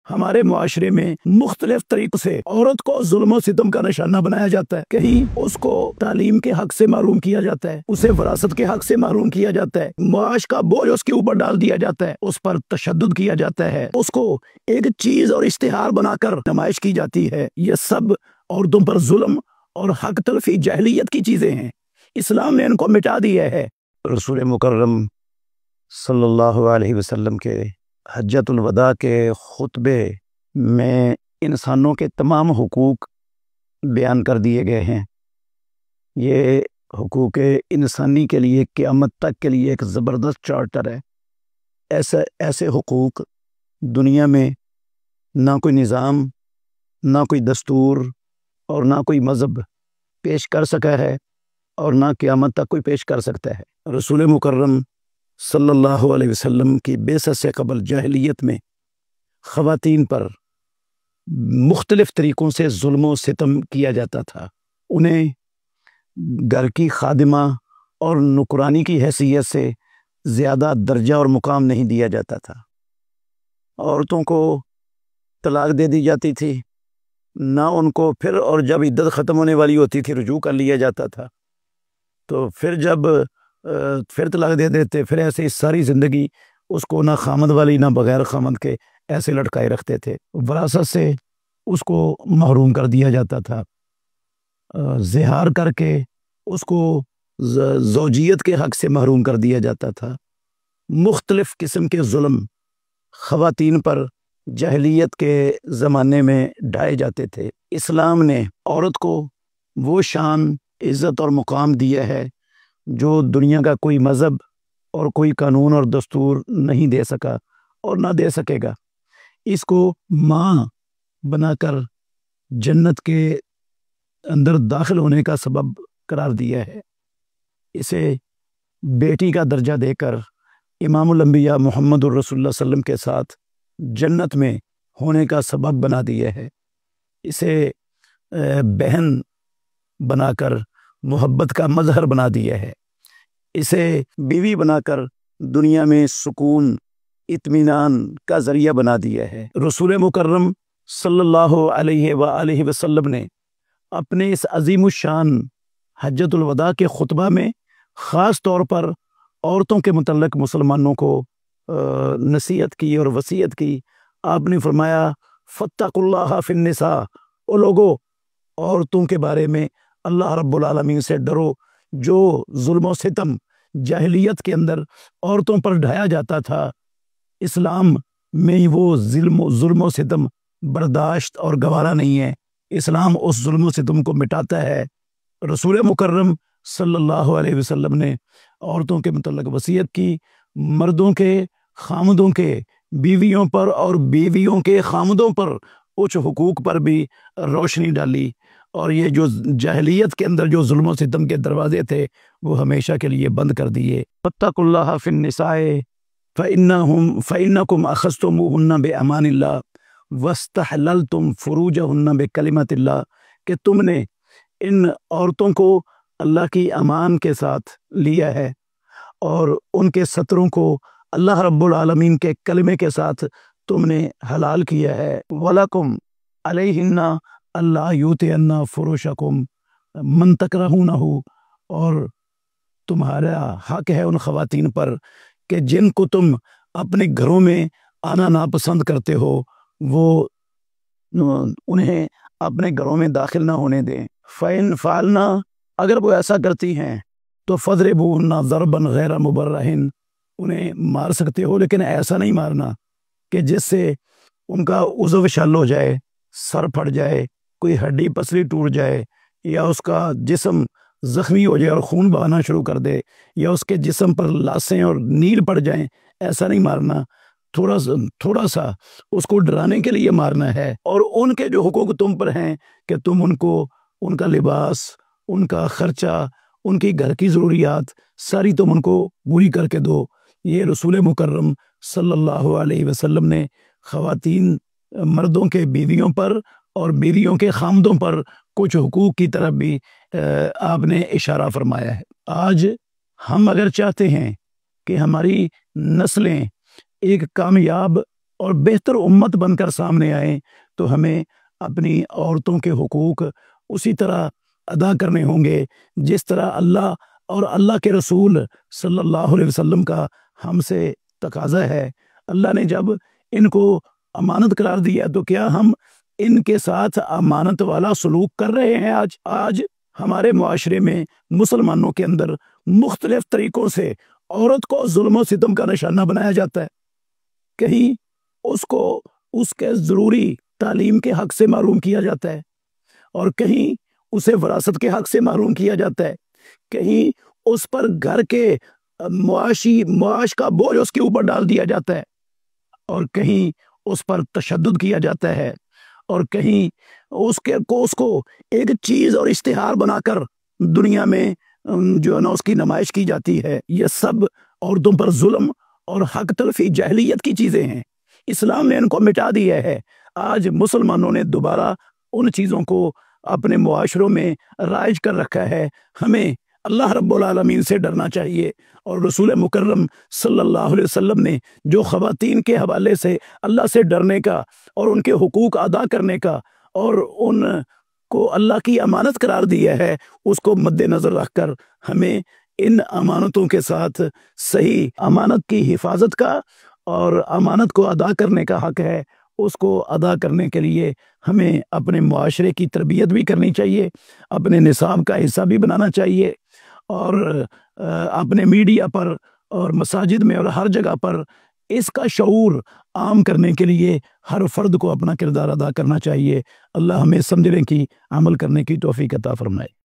ہمارے معاشرے میں مختلف طریقے سے عورت کو ظلم و ستم کا نشانہ بنایا جاتا ہے۔ کہیں اس کو تعلیم کے حق سے محروم کیا جاتا ہے، اسے وراثت کے حق سے محروم کیا جاتا ہے، معاش کا بوجھ اس کے اوپر ڈال دیا جاتا ہے، اس پر تشدد کیا جاتا ہے، اس کو ایک چیز اور اشتہار بنا کر نمائش کی جاتی ہے۔ یہ سب عورتوں پر ظلم اور حق تلفی جاہلیت کی چیزیں ہیں۔ اسلام نے ان کو مٹا دیا ہے۔ رسول مکرم صلی اللہ علیہ وسلم کے حجۃ الوداع کے خطبے میں انسانوں کے تمام حقوق بیان کر دیے گئے ہیں۔ یہ حقوق انسانی کے لیے قیامت تک کے لیے ایک زبردست چارٹر ہے۔ ایسے حقوق دنیا میں نہ کوئی نظام، نہ کوئی دستور اور نہ کوئی مذہب پیش کر سکا ہے اور نہ قیامت تک کوئی پیش کر سکتا ہے۔ رسول مکرم صلی اللہ علیہ وسلم کی بعثت سے قبل جاہلیت میں خواتین پر مختلف طریقوں سے ظلم و ستم کیا جاتا تھا۔ انہیں گھر کی خادمہ اور نوکرانی کی حیثیت سے زیادہ درجہ اور مقام نہیں دیا جاتا تھا۔ عورتوں کو طلاق دے دی جاتی تھی، نہ ان کو پھر اور جب عدت ختم ہونے والی ہوتی تھی رجوع کر لیا جاتا تھا، تو پھر طلاق دے دیتے، پھر ایسے ساری زندگی اس کو نہ خامد والی نہ بغیر خامد کے ایسے لٹکائے رکھتے تھے۔ وراثت سے اس کو محروم کر دیا جاتا تھا، زہار کر کے اس کو زوجیت کے حق سے محروم کر دیا جاتا تھا۔ مختلف قسم کے ظلم خواتین پر جاہلیت کے زمانے میں ڈھائے جاتے تھے۔ اسلام نے عورت کو وہ شان، عزت اور مقام دیا ہے جو دنیا کا کوئی مذہب اور کوئی قانون اور دستور نہیں دے سکا اور نہ دے سکے گا۔ اس کو ماں بنا کر جنت کے اندر داخل ہونے کا سبب قرار دیا ہے۔ اسے بیٹی کا درجہ دے کر امام الانبیاء محمد الرسول اللہ صلی اللہ علیہ وسلم کے ساتھ جنت میں ہونے کا سبب بنا دیا ہے۔ اسے بہن بنا کر محبت کا مظہر بنا دیا ہے۔ اسے بیوی بنا کر دنیا میں سکون، اطمینان کا ذریعہ بنا دیا ہے۔ رسول مکرم صلی اللہ علیہ وآلہ وسلم نے اپنے اس عظیم الشان حجۃ الوداع کے خطبہ میں خاص طور پر عورتوں کے متعلق مسلمانوں کو نصیحت کی اور وصیت کی۔ آپ نے فرمایا فاتقوا اللہ فی النساء، او لوگو عورتوں کے بارے میں اللہ رب العالمین سے ڈرو۔ جو ظلم و ستم جاہلیت کے اندر عورتوں پر ڈھایا جاتا تھا، اسلام میں وہ ظلم و ستم برداشت اور گوارا نہیں ہے۔ اسلام اس ظلم و ستم کو مٹاتا ہے۔ رسول مکرم صلی اللہ علیہ وسلم نے عورتوں کے متعلق وصیت کی، مردوں کے خامدوں کے بیویوں پر اور بیویوں کے خامدوں پر کچھ حقوق پر بھی روشنی ڈالی، اور یہ جو جاہلیت کے اندر جو ظلم و ستم کے دروازے تھے وہ ہمیشہ کے لیے بند کر دیے۔ فاتقوا اللہ فی النساء فإنکم اخذتموہن بأمان اللہ واستحللتم فروجہن بکلمۃ اللہ، کہ تم نے ان عورتوں کو اللہ کی امان کے ساتھ لیا ہے اور ان کے ستروں کو اللہ رب العالمین کے کلمے کے ساتھ تم نے حلال کیا ہے۔ وَلَكُمْ عَلَيْهِنَّ اللہ یؤتین فروشکم من تکرہونہ، اور تمہارا حق ہے ان خواتین پر کہ جن کو تم اپنے گھروں میں آنا ناپسند کرتے ہو وہ انہیں اپنے گھروں میں داخل نہ ہونے دیں۔ فَإِنْ فَعَلْنَا، اگر وہ ایسا کرتی ہیں تو فَضْرِبُوهُنَّ ضَرْبًا غَيْرَ مُبَرَّحٍ، انہیں مار سکتے ہو لیکن ایسا نہیں مارنا کہ جس سے ان کا عضو شل ہو جائے، سر پھٹ جائے، کوئی ہڈی پسلی ٹوٹ جائے، یا اس کا جسم زخمی ہو جائے اور خون بہانا شروع کر دے، یا اس کے جسم پر لاسیں اور نیل پڑ جائیں۔ ایسا نہیں مارنا، تھوڑا سا اس کو ڈرانے کے لیے مارنا ہے۔ اور ان کے جو حقوق تم پر ہیں کہ تم ان کو ان کا لباس، ان کا خرچہ، ان کی گھر کی ضروریات ساری تم ان کو پوری کر کے دو۔ یہ رسول مکرم صلی اللہ علیہ وسلم نے خواتین مردوں کے بیویوں پر اور بیویوں کے خامدوں پر کچھ حقوق کی طرف بھی آپ نے اشارہ فرمایا ہے۔ آج ہم اگر چاہتے ہیں کہ ہماری نسلیں ایک کامیاب اور بہتر امت بن کر سامنے آئیں تو ہمیں اپنی عورتوں کے حقوق اسی طرح ادا کرنے ہوں گے جس طرح اللہ اور اللہ کے رسول صلی اللہ علیہ وسلم کا ہم سے تقاضا ہے۔ اللہ نے جب ان کو امانت قرار دیا تو کیا ہم ان کے ساتھ امانت والا سلوک کر رہے ہیں؟ آج ہمارے معاشرے میں مسلمانوں کے اندر مختلف طریقوں سے عورت کو ظلم و ستم کا نشانہ بنایا جاتا ہے۔ کہیں اس کو اس کے ضروری تعلیم کے حق سے محروم کیا جاتا ہے، اور کہیں اسے وراثت کے حق سے محروم کیا جاتا ہے، کہیں اس پر گھر کے معاش کا بوجھ اس کے اوپر ڈال دیا جاتا ہے، اور کہیں اس پر تشدد کیا جاتا ہے، اور کہیں اس کو ایک چیز اور اشتہار بنا کر دنیا میں جو ہے نا اس کی نمائش کی جاتی ہے۔ یہ سب عورتوں پر ظلم اور حق تلفی جاہلیت کی چیزیں ہیں۔ اسلام نے ان کو مٹا دیا ہے۔ آج مسلمانوں نے دوبارہ ان چیزوں کو اپنے معاشروں میں رائج کر رکھا ہے۔ ہمیں اللہ رب العالمین سے ڈرنا چاہیے، اور رسول مکرم صلی اللہ علیہ وسلم نے جو خواتین کے حوالے سے اللہ سے ڈرنے کا اور ان کے حقوق ادا کرنے کا اور ان کو اللہ کی امانت قرار دیا ہے، اس کو مد نظر رکھ کر ہمیں ان امانتوں کے ساتھ صحیح امانت کی حفاظت کا اور امانت کو ادا کرنے کا حق ہے، اس کو ادا کرنے کے لیے ہمیں اپنے معاشرے کی تربیت بھی کرنی چاہیے، اپنے نصاب کا حصہ بھی بنانا چاہیے، اور اپنے میڈیا پر اور مساجد میں اور ہر جگہ پر اس کا شعور عام کرنے کے لیے ہر فرد کو اپنا کردار ادا کرنا چاہیے۔ اللہ ہمیں سمجھنے کی، عمل کرنے کی توفیق عطا فرمائے۔